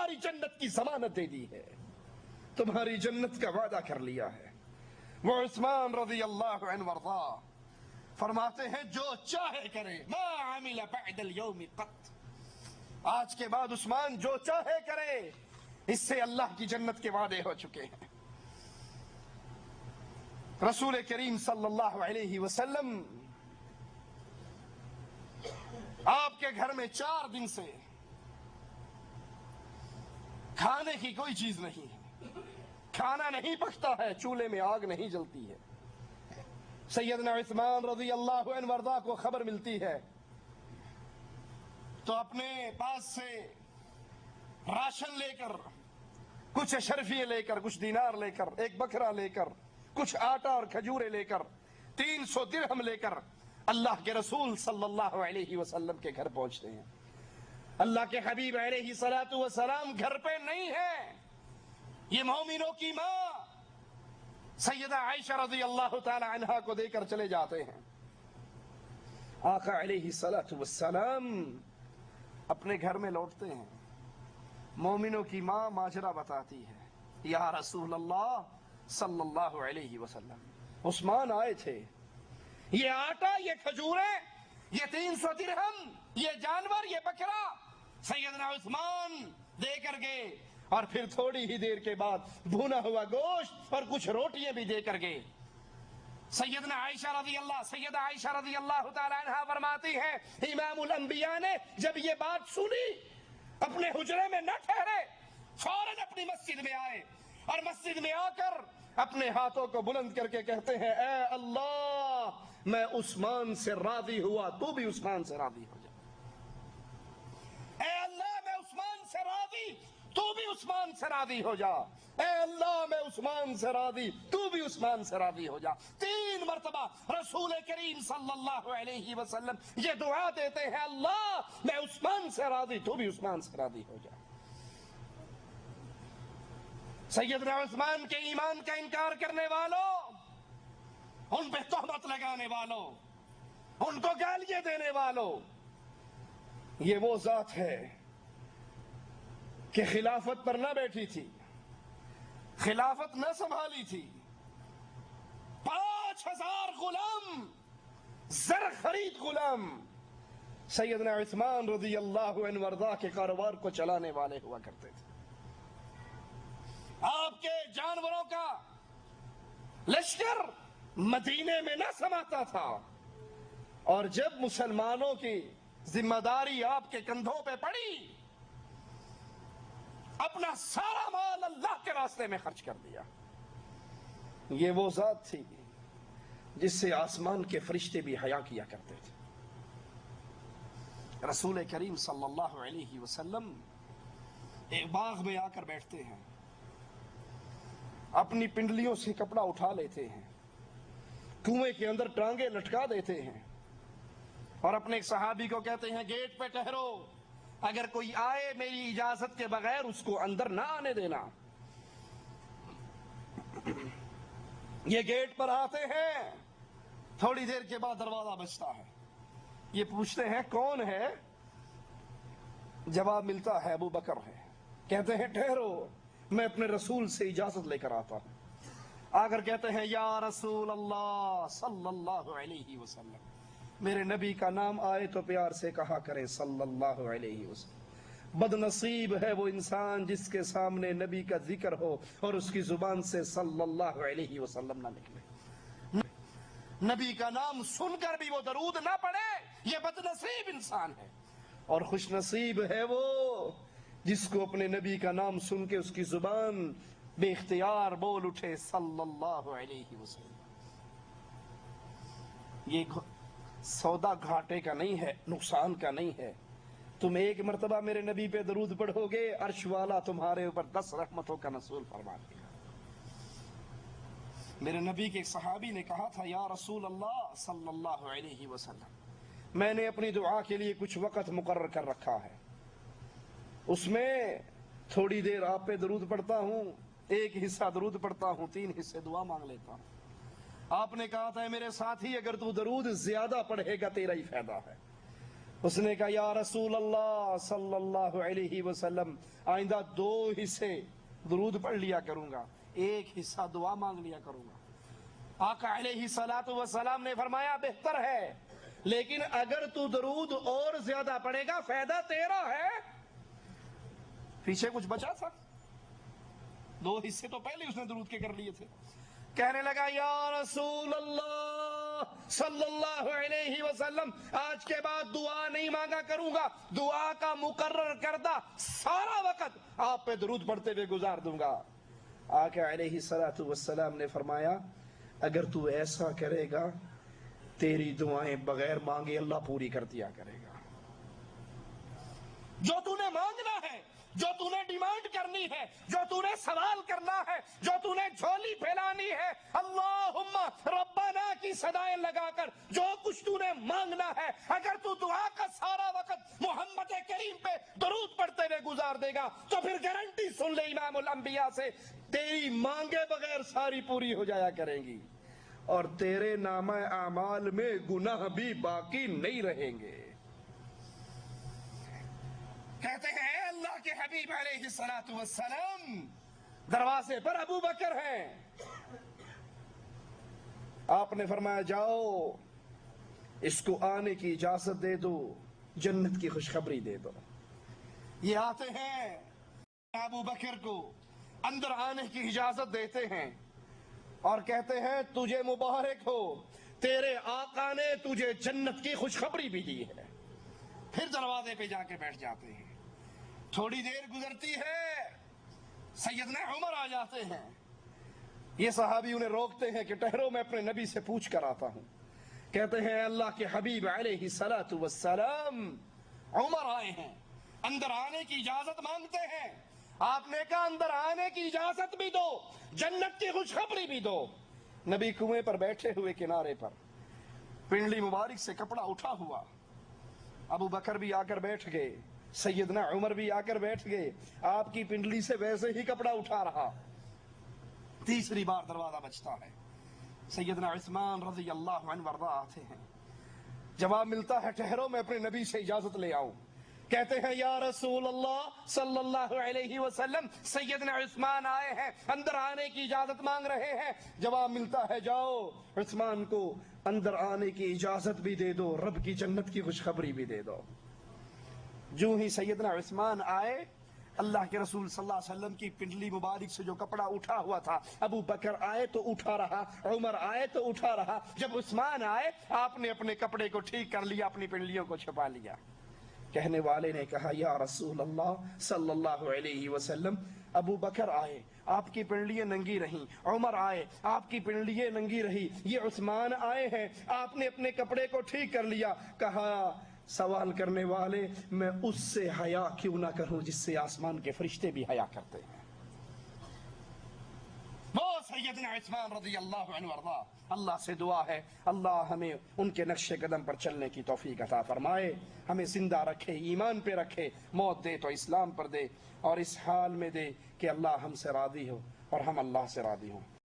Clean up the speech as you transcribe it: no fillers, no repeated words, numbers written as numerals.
تمہاری جنت کی ضمانت دے دی ہے، تمہاری جنت کا وعدہ کر لیا ہے۔ وہ عثمان رضی اللہ عنہ وارضا فرماتے ہیں جو چاہے کرے، ما عمل بعد اليوم قط، آج کے بعد عثمان جو چاہے کرے، اس سے اللہ کی جنت کے وعدے ہو چکے ہیں۔ رسول کریم صلی اللہ علیہ وسلم آپ کے گھر میں 4 دن سے کھانے کی کوئی چیز نہیں ہے، کھانا نہیں پکتا ہے، چولہے میں آگ نہیں جلتی ہے۔ سیدنا عثمان رضی اللہ عنہ وارضا کو خبر ملتی ہے تو اپنے پاس سے راشن لے کر، کچھ اشرفیے لے کر، کچھ دینار لے کر، ایک بکرا لے کر، کچھ آٹا اور کھجورے لے کر، 300 درہم لے کر اللہ کے رسول صلی اللہ علیہ وسلم کے گھر پہنچتے ہیں۔ اللہ کے حبیب علیہ الصلوۃ والسلام گھر پہ نہیں ہے، یہ مومنوں کی ماں سیدہ عائشہ رضی اللہ تعالی عنہا کو دے کر چلے جاتے ہیں۔ آقا علیہ الصلوۃ والسلام اپنے گھر میں لوٹتے ہیں، مومنوں کی ماں ماجرا بتاتی ہے، یا رسول اللہ صلی اللہ علیہ وسلم، عثمان آئے تھے، یہ آٹا، یہ کھجورے، یہ 300 درہم، یہ جانور، یہ بکرا سیدنا عثمان دے کر گئے، اور پھر تھوڑی ہی دیر کے بعد بھونا ہوا گوشت اور کچھ روٹیاں بھی دے کر گئے۔ سیدہ عائشہ رضی اللہ تعالی عنہا فرماتی ہے، امام الانبیاء نے جب یہ بات سنی اپنے حجرے میں نہ ٹھہرے، فوراً اپنی مسجد میں آئے، اور مسجد میں آ کر اپنے ہاتھوں کو بلند کر کے کہتے ہیں، اے اللہ میں عثمان سے راضی ہوا، تو بھی عثمان سے راضی ہو جا۔ اے اللہ میں عثمان سے راضی، تو بھی عثمان سے راضی ہو جا۔ اے اللہ میں عثمان سے راضی، تو بھی عثمان سے راضی ہو جا۔ 3 مرتبہ رسول کریم صلی اللہ علیہ وسلم یہ دعا دیتے ہیں، اللہ میں عثمان سے راضی، تو بھی عثمان سے راضی ہو جا۔ سیدنا عثمان کے ایمان کا انکار کرنے والوں، ان پہ تہمت لگانے والوں، ان کو گالیاں دینے والوں، یہ وہ ذات ہے کہ خلافت پر نہ بیٹھی تھی، خلافت نہ سنبھالی تھی، 5000 غلام، زر خرید غلام سیدنا عثمان رضی اللہ عنہ وارضا کے کاروبار کو چلانے والے ہوا کرتے تھے۔ آپ کے جانوروں کا لشکر مدینے میں نہ سماتا تھا، اور جب مسلمانوں کی ذمہ داری آپ کے کندھوں پہ پڑی، اپنا سارا مال اللہ کے راستے میں خرچ کر دیا۔ یہ وہ ذات تھی جس سے آسمان کے فرشتے بھی حیا کیا کرتے تھے۔ رسول کریم صلی اللہ علیہ وسلم ایک باغ میں آ کر بیٹھتے ہیں، اپنی پنڈلیوں سے کپڑا اٹھا لیتے ہیں، کنویں کے اندر ٹانگیں لٹکا دیتے ہیں، اور اپنے ایک صحابی کو کہتے ہیں، گیٹ پہ ٹھہرو، اگر کوئی آئے میری اجازت کے بغیر اس کو اندر نہ آنے دینا۔ یہ گیٹ پر آتے ہیں، تھوڑی دیر کے بعد دروازہ بجتا ہے، یہ پوچھتے ہیں کون ہے؟ جواب ملتا ہے ابو بکر ہے۔ کہتے ہیں ٹھہرو، میں اپنے رسول سے اجازت لے کر آتا ہوں۔ آ کر کہتے ہیں، یا رسول اللہ صلی اللہ علیہ وسلم، میرے نبی کا نام آئے تو پیار سے کہا کریں صلی اللہ علیہ وسلم۔ بد نصیب ہے وہ انسان جس کے سامنے نبی کا ذکر ہو اور اس کی زبان سے صلی اللہ علیہ وسلم نہ نکلے، نبی کا نام سن کر بھی وہ درود نہ پڑے، یہ بد نصیب انسان ہے۔ اور خوش نصیب ہے وہ جس کو اپنے نبی کا نام سن کے اس کی زبان بے اختیار بول اٹھے صلی اللہ علیہ وسلم۔ یہ سودا گھاٹے کا نہیں ہے، نقصان کا نہیں ہے۔ تم ایک مرتبہ میرے نبی پہ درود پڑھو گے، عرش والا تمہارے اوپر 10 رحمتوں کا نزول فرما دے گا۔ میرے نبی کے صحابی نے کہا تھا، یا رسول اللہ صلی اللہ علیہ وسلم، میں نے اپنی دعا کے لیے کچھ وقت مقرر کر رکھا ہے، اس میں تھوڑی دیر آپ پہ درود پڑھتا ہوں، ایک حصہ درود پڑھتا ہوں، 3 حصے دعا مانگ لیتا ہوں۔ آپ نے کہا تھا، میرے ساتھی اگر تو درود زیادہ پڑھے گا تیرا ہی فائدہ ہے، اس نے کہا یا رسول اللہ صلی اللہ علیہ وسلم آئندہ 2 حصے درود پڑھ لیا کروں گا، 1 حصہ دعا مانگ لیا کروں گا۔ آقا علیہ الصلوۃ والسلام نے فرمایا بہتر ہے، لیکن اگر تو درود اور زیادہ پڑھے گا فائدہ تیرا ہے۔ پیچھے کچھ بچا تھا، 2 حصے تو پہلے اس نے درود کے کر لیے تھے۔ کہنے لگا یا رسول اللہ صلی اللہ علیہ وسلم آج کے بعد دعا نہیں مانگا کروں گا، دعا کا مقرر کردہ سارا وقت آپ پہ درود پڑھتے ہوئے گزار دوں گا۔ آقا علیہ الصلوۃ والسلام نے فرمایا اگر تو ایسا کرے گا تیری دعائیں بغیر مانگے اللہ پوری کر دیا کرے گا۔ جو تو نے مانگنا ہے، جو تو نے ڈیمانڈ کرنی ہے، جو تو نے سوال کرنا ہے، جو تو نے جھولی پھیلانی ہے، اللہم ربنا کی صدائیں لگا کر جو کچھ تو نے مانگنا ہے، اگر تو دعا کا سارا وقت محمد کریم پہ درود پڑھتے ہوئے گزار دے گا تو پھر گارنٹی سن لے امام الانبیاء سے، تیری مانگے بغیر ساری پوری ہو جایا کریں گی اور تیرے نامہ اعمال میں گناہ بھی باقی نہیں رہیں گے۔ کہتے ہیں اللہ کے حبیب علیہ الصلوۃ والسلام دروازے پر ابو بکر ہیں، آپ نے فرمایا جاؤ اس کو آنے کی اجازت دے دو، جنت کی خوشخبری دے دو۔ یہ آتے ہیں ابو بکر کو اندر آنے کی اجازت دیتے ہیں اور کہتے ہیں تجھے مبارک ہو، تیرے آقا نے تجھے جنت کی خوشخبری بھی دی ہے۔ پھر دروازے پہ جا کے بیٹھ جاتے ہیں۔ تھوڑی دیر گزرتی ہے، سیدنا عمر آ جاتے ہیں۔ یہ صحابی انہیں روکتے ہیں کہ ٹھہرو میں اپنے نبی سے پوچھ کر آتا ہوں۔ کہتے ہیں اللہ کے حبیب علیہ الصلوۃ والسلام عمر آئے ہیں، اندر آنے کی اجازت مانگتے ہیں۔ آپ نے کہا اندر آنے کی اجازت بھی دو، جنت کی خوشخبری بھی دو۔ نبی کنویں پر بیٹھے ہوئے کنارے پر، پنڈلی مبارک سے کپڑا اٹھا ہوا، ابو بکر بھی آ کر بیٹھ گئے، سیدنا عمر بھی آ کر بیٹھ گئے، آپ کی پنڈلی سے ویسے ہی کپڑا اٹھا رہا۔ تیسری بار دروازہ بجتا ہے، سیدنا عثمان رضی اللہ عنہ وارضہ آتے ہیں، جواب ملتا ہے ٹھہرو میں اپنے نبی سے اجازت لے آؤں۔ کہتے ہیں یا رسول اللہ صلی اللہ علیہ وسلم سیدنا عثمان آئے ہیں، اندر آنے کی اجازت مانگ رہے ہیں۔ جواب ملتا ہے جاؤ عثمان کو اندر آنے کی اجازت بھی دے دو، رب کی جنت کی خوشخبری بھی دے دو۔ جو ہی سیدنا عثمان آئے، اللہ کے رسول صلی اللہ علیہ وسلم کی پنڈلی مبارک سے جو کپڑا اٹھا ہوا تھا، ابو بکر آئے تو اٹھا رہا، عمر آئے تو اٹھا رہا۔ جب عثمان آئے آپ نے اپنے کپڑے کو ٹھیک کر لیا، اپنی پنڈلیوں کو چھپا لیا۔ کہنے والے نے کہا یا رسول اللہ صلی اللہ علیہ وسلم ابو بکر آئے آپ کی پنڈلیاں ننگی رہیں، عمر آئے آپ کی پنڈلیاں ننگی رہی، یہ عثمان آئے ہیں آپ نے اپنے کپڑے کو ٹھیک کر لیا۔ کہا سوال کرنے والے میں اس سے حیا کیوں نہ کروں جس سے آسمان کے فرشتے بھی حیا کرتے ہیں۔ وہ سیدنا عثمان رضی اللہ عنہ وارضہ، اللہ سے دعا ہے اللہ ہمیں ان کے نقش قدم پر چلنے کی توفیق عطا فرمائے، ہمیں زندہ رکھے، ایمان پہ رکھے، موت دے تو اسلام پر دے، اور اس حال میں دے کہ اللہ ہم سے راضی ہو اور ہم اللہ سے راضی ہوں۔